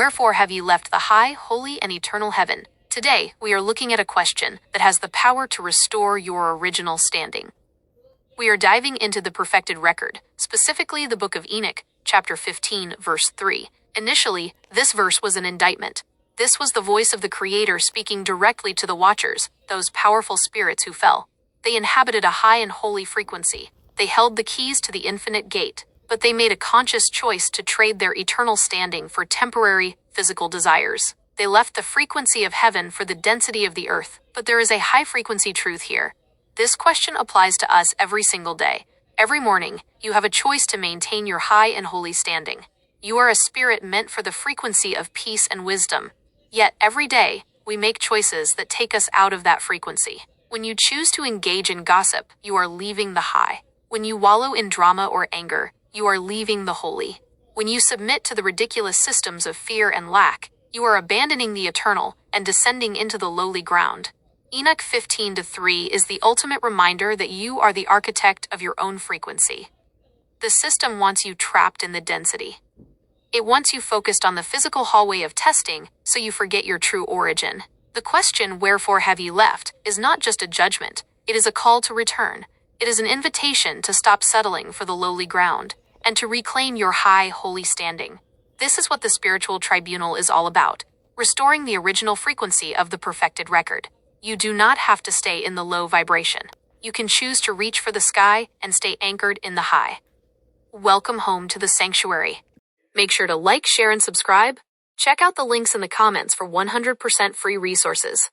Wherefore have ye left the high, holy, and eternal heaven? Today, we are looking at a question that has the power to restore your original standing. We are diving into the perfected record, specifically the Book of Enoch, chapter 15, verse 3. Initially, this verse was an indictment. This was the voice of the Creator speaking directly to the watchers, those powerful spirits who fell. They inhabited a high and holy frequency. They held the keys to the infinite gate, but they made a conscious choice to trade their eternal standing for temporary, physical desires. They left the frequency of heaven for the density of the earth, but there is a high-frequency truth here. This question applies to us every single day. Every morning, you have a choice to maintain your high and holy standing. You are a spirit meant for the frequency of peace and wisdom. Yet, every day, we make choices that take us out of that frequency. When you choose to engage in gossip, you are leaving the high. When you wallow in drama or anger, you are leaving the holy. When you submit to the ridiculous systems of fear and lack, you are abandoning the eternal and descending into the lowly ground. Enoch 15:3 is the ultimate reminder that you are the architect of your own frequency. The system wants you trapped in the density. It wants you focused on the physical hallway of testing, so you forget your true origin. The question, wherefore have ye left, is not just a judgment. It is a call to return. It is an invitation to stop settling for the lowly ground and to reclaim your high, holy standing. This is what the spiritual tribunal is all about, restoring the original frequency of the perfected record. You do not have to stay in the low vibration. You can choose to reach for the sky and stay anchored in the high. Welcome home to the sanctuary. Make sure to like, share, and subscribe. Check out the links in the comments for 100% free resources.